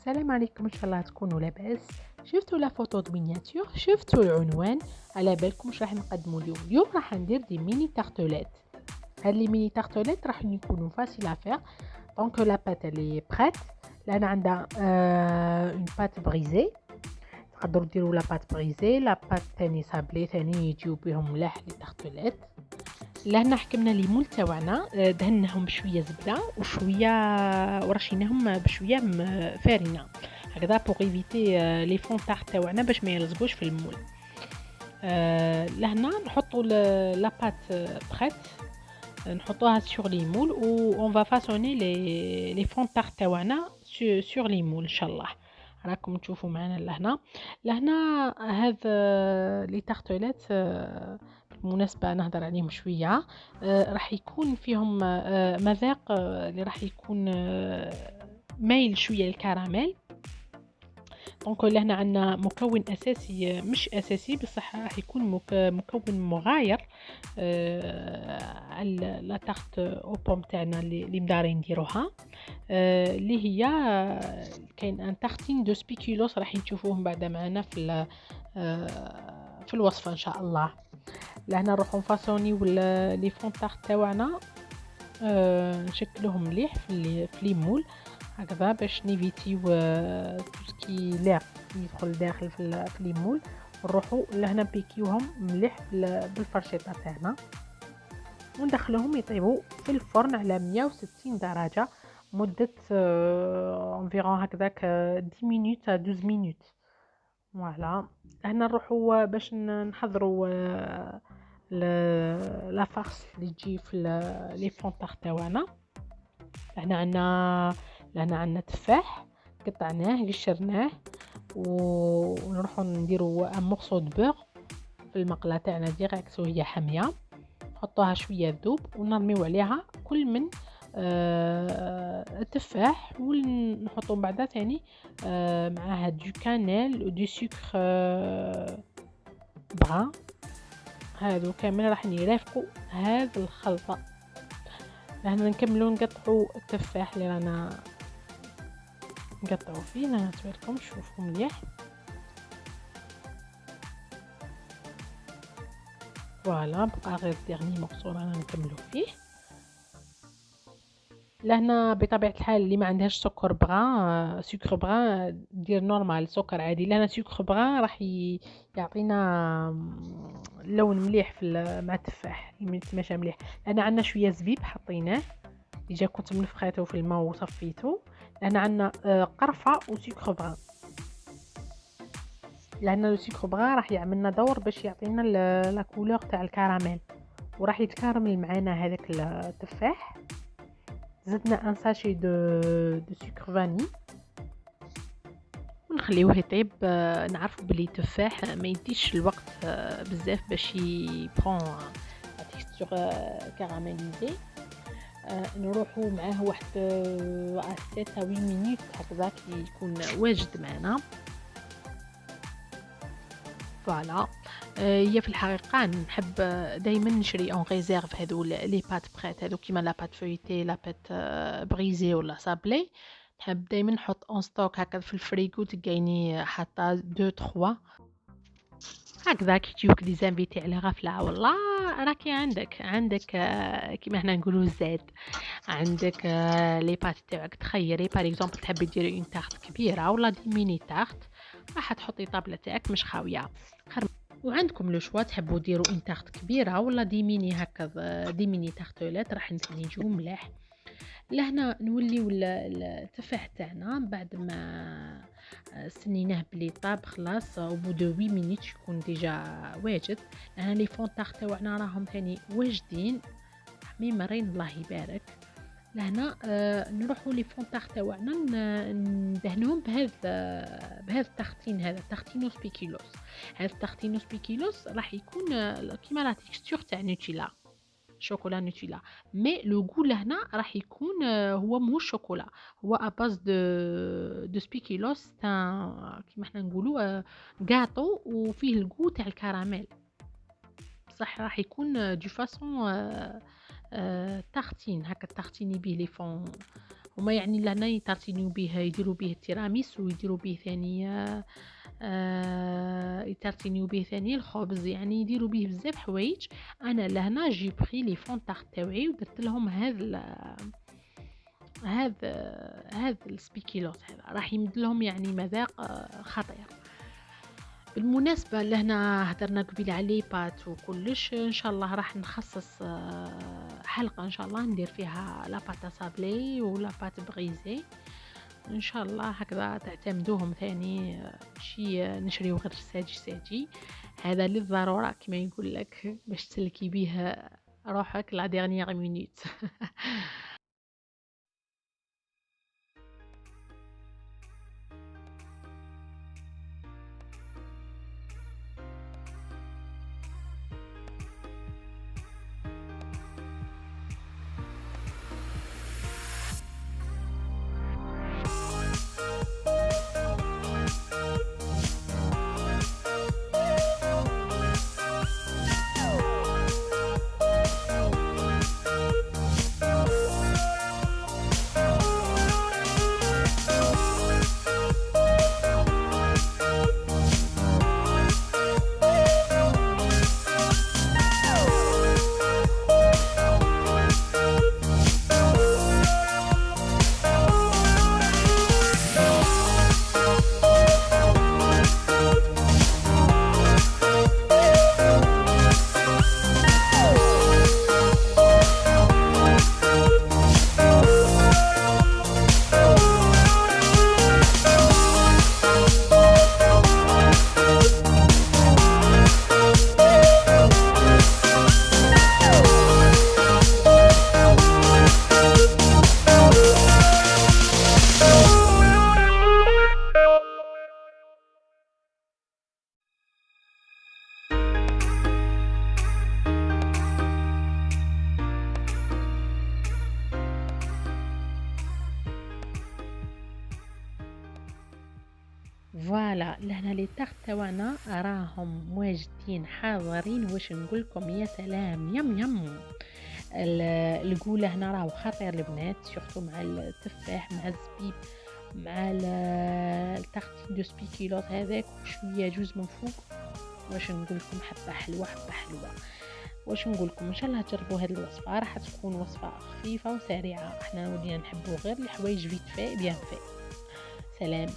السلام عليكم، ان شاء الله تكونوا لاباس. شفتوا لا فوتو د مينياتور، شفتوا العنوان. على بالكم واش راح نقدموا اليوم راح ندير دي ميني تارتولات. هاد لي ميني تارتولات راح يكونوا فاسيل افير. دونك لا بات لي بريت. لان عندها اون بات بريزي، تقدروا ديروا لا بات بريزي، لا بات ثاني صابلي ثاني يجيو بهم ملاح لي تارتولات. لهنا حكمنا ليمون تاعنا، دهناهم بشويه زبده وشويه ورشيناهم بشويه فارينه هكذا بوغ ايفيتي لي فون تاع تاعنا باش ما يلصقوش في المول. لهنا نحطوا لا بات بريت، نحطوها سور لي مول و اون فا فاسوني لي فون تاعنا سور لي مول ان شاء الله. راكم تشوفوا معنا لهنا هذا لي تارتولات بالمناسبة نهضر عليهم شوية. راح يكون فيهم مذاق اللي راح يكون مايل شوية للكراميل. دونك لهنا عندنا مكون اساسي، مش اساسي بصح راح يكون مكون مغاير على لا تارت او بوم تاعنا اللي مدارين نديروها، اللي هي كاين ان تارتين دو سبيكولوس راح نشوفوهم بعد معنا في الوصفه ان شاء الله. لهنا نروحو نفاصونيو لي فون تارت تاعنا، نشكلوهم مليح في لي مول هكذا باش نيفيتيو توسكي لا يدخل داخل في لي مول. نروحو لهنا بيكيوهم مليح بالفرشيطه تاعنا وندخلوهم يطيبوا في الفرن على 160 درجه مده انفيرون هكذاك 10 مينوت 12 مينوت. فوالا هنا نروحوا باش نحضروا لا فارس اللي تجي في لي فون تارت تاعنا. لهنا عندنا تفاح قطعناه قشرناه ونروحوا نديروا ان مورسو دو بور في المقله تاعنا ديريكت وهي حاميه. نحطوها شويه ذوب ونرميو عليها كل من التفاح ونحطو بعدا ثاني معاها دو كانيل ودو سكر بران. هادو كامل راح يرافقوا هذه الخلطه. هنا نكملوا نقطعوا التفاح اللي رانا نقطعوا فيه. انا نوريكم شوفوا مليح. فوالا بقى غير ديرني مورسو رانا نكملوا فيه. لهنا بطبيعه الحال اللي ما عندهاش سكر بغا سكر بغا دير نورمال سكر عادي. لهنا سكر بغا راح يعطينا لون مليح مع التفاح يتماشى مليح. لهنا عندنا شويه زبيب حطيناه ديجا كنت منفخاته في الماء وصفيته. لهنا عندنا قرفه وسكر بغا. لان لو سكر بغا راح يعملنا دور باش يعطينا لا كولور تاع الكراميل وراح يتكرمل معنا هذاك التفاح. زدنا ان ساشي دو سكر فاني ونخليوه يطيب. نعرفوا بلي التفاح ما يديش الوقت بزاف باش يبرون لا تيكستور كراميليزي. نروحوا معاه واحد 7 8 مينوت هكذا يكون واجد معنا. فوالا هي في الحقيقه نحب دائما نشري اون ريزيرف هذو لي بات بريت هذو كيما لا بات فويتي لا بات بريزي ولا صابلي. نحب دائما نحط اون ستوك هكا في الفريغو تلقايني حاطه 2 3 هكذا كي تجيوك دي زانفيتي على غفله. والله راكي عندك كيما هنا نقولوا زاد عندك لي بات تاعك تخيري باغ اكزومبل تحبي ديري اون تارت كبيره ولا دي ميني تارت راح تحطي طابله تاعك مش خاويه. وعندكم لو شوا تحبوا ديروا اون تارت كبيره ولا دي ميني هكا دي ميني تارتولات راح نسنيجو ملاح. لهنا نوليو التفاح تاعنا بعد ما سنيناه بلي طاب خلاص وبو دو 8 مينوت يكون ديجا واجد. لهنا لي فون تارت تاعنا راهم ثاني واجدين حميمرين الله يبارك. لهنا نروحوا لي فون تارت تاعنا ندهنوهم بهذا التختين هذا تختينو سبيكيلوس. هذا التختينو سبيكيلوس راح يكون كيما لا تيكستور تاع نوتيلا شوكولا نوتيلا مي لو غو لهنا راح يكون هو مو شوكولا هو اباز دو سبيكيلوس تاع كيما حنا نقولوا غاتو وفيه الغو تاع الكراميل بصح راح يكون دو فاصون تارتين هكا تارتيني بيه لي فون هما يعني لهنا يتارتينيو به، يديروا به التيراميسو، ويديروا به ثاني يتارتينيو به ثاني الخبز، يعني يديروا به بزاف حوايج. انا لهنا جي بري لي فون تارت تاوعي ودرت لهم هذا السبيكيلوت، هذا راح يمد لهم يعني مذاق خطير. بالمناسبة لهنا هدرنا قبيل على بات وكلش، ان شاء الله راح نخصص حلقة ان شاء الله ندير فيها لاباتا سابلي ولا بات بغيزي ان شاء الله، هكذا تعتمدوهم ثاني، شي نشريو غير ساجي هذا للضرورة كما يقول لك، باش تسلكي به روحك لا ديرنيير مينوت. فوالا لهنا لي تاغ تاعنا راهم واجدين حاضرين، واش نقولكم يا سلام يم يم. القوله هنا راهو خطير البنات، سورتو مع التفاح مع الزبيب مع التارتين دو سبيكيلوت هذاك وشويه جوز من فوق، واش نقولكم حبه حلوه حبه حلوه. واش نقولكم ان شاء الله تجربوا هذه الوصفه، راح تكون وصفه خفيفه وسريعه، احنا ولينا نحبوا غير الحوايج فيت في بيان في. سلام.